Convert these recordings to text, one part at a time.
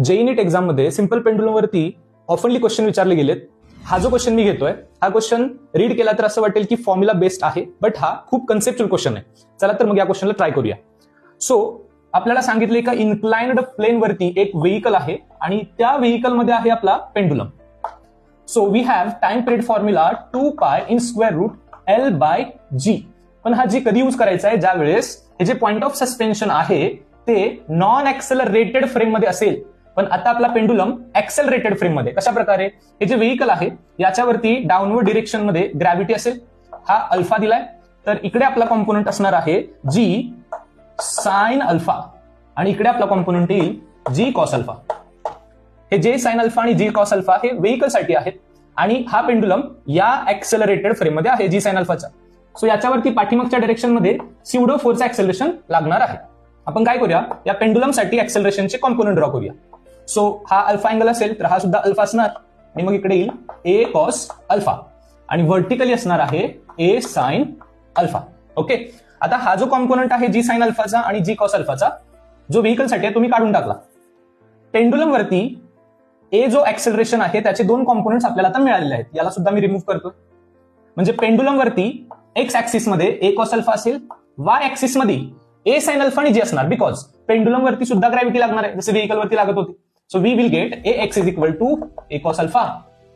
JEE नीट exam मध्ये simple pendulum वरती ऑफनली question विचारले गेलेत. हा जो क्वेश्चन मी घेतोय हा क्वेश्चन रीड केला तर असं वाटेल की फॉर्म्युला बेस्ड आहे, बट हा खूप कन्सेप्च्युअल क्वेश्चन आहे. चला तर मग या क्वेश्चनला ट्राय करूया. सो आपल्याला सांगितले का इन्क्लाइन्ड प्लेन वरती एक व्हेइकल आहे आणि त्या व्हेइकल मध्ये आहे आपला pendulum. So we have time period formula 2π in square root L/G. पण हा जी कधी यूज करायचा आहे, ज्या वेळेस हे जे पॉइंट ऑफ सस्पेन्शन आहे ते नॉन ऍक्सेलरेटेड फ्रेम मध्ये असेल. पण आता आपला पेंडुलम ऍक्सेलरेटेड फ्रेम मध्ये कशा प्रकारे, हे जे व्हेइकल आहे याच्यावरती डाऊनवर्ड डिरेक्शन मध्ये ग्रॅव्हिटी असेल, हा अल्फा दिलाय. तर इकडे आपला कॉम्पोनंट असणार आहे जी साइन अल्फा आणि इकडे आपला कॉम्पोनंट येईल जी कॉस अल्फा. हे जे साइन अल्फा आणि जी कॉस अल्फा हे व्हेइकल साठी आहेत आणि हा पेंडुलम या ऍक्सेलरेटेड फ्रेम मध्ये आहे जी साइन अल्फाचा. सो याच्यावरती पाठीमागच्या डायरेक्शन मध्ये स्युडो फोर्सचं ऍक्सेलरेशन लागणार आहे. आपण काय करूया, या पेंडुलम साठी ऍक्सेलरेशनचे कॉम्पोनंट ड्रॉ करूया. सो हा अल्फा अँगल असेल तर हा सुद्धा अल्फा असणार आणि मग इकडे येईल ए कॉस अल्फा आणि व्हर्टिकली असणार आहे ए साइन अल्फा. ओके, आता हा जो कॉम्पोनंट आहे जी साइन अल्फाचा आणि जी कॉस अल्फाचा जो व्हेइकल साठी आहे तुम्ही काढून टाकला. पेंडुलम वरती ए जो ऍक्सेलरेशन आहे त्याचे दोन कॉम्पोनंट्स आपल्याला आता मिळालेले आहेत. याला सुद्धा मी रिमूव्ह करतो. म्हणजे पेंडुलम वरती एक्स ऍक्सिस मध्ये ए कॉस अल्फा असेल, वाय ऍक्सिस मध्ये ए साइन अल्फा आणि जी असणार, बिकॉज पेंडुलम वरती सुद्धा ग्रॅव्हिटी लागणार आहे जसे व्हेइकल वरती लागत होती. So we will get A X is equal to A cos alpha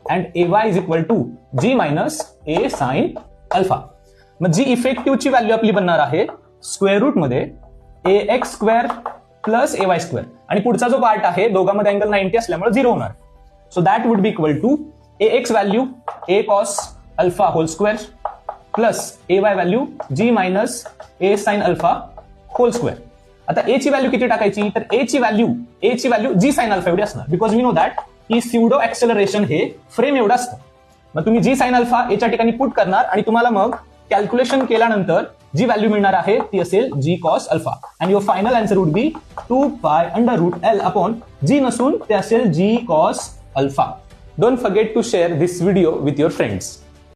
and A Y is equal to G minus A sine alpha. मग जी इफेक्टिव्हची व्हॅल्यू आपली बनणार आहे स्क्वेअर रूट मध्ये ए x square plus a Y square आणि पुढचा जो part आहे दोघांमध्ये अँगल 90 असल्यामुळे 0 होणार. So that would be equal to a X value a cos alpha whole square plus a Y value g minus A sine alpha whole square. आता a ची value किती टाकायची, तर ए ची व्हॅल्यू जी साइन अल्फा एवढी असणार, बिकॉज वी नो दॅट की pseudo acceleration हे फ्रेम एवढं असतं. मग तुम्ही जी साइन अल्फा एच्या ठिकाणी पुट करणार आणि तुम्हाला मग कॅल्क्युलेशन केल्यानंतर जी व्हॅल्यू मिळणार आहे ती असेल g cos alpha and your final answer would be 2π under root L upon g नसून ते असेल g cos alpha. Don't forget to share this video with your friends.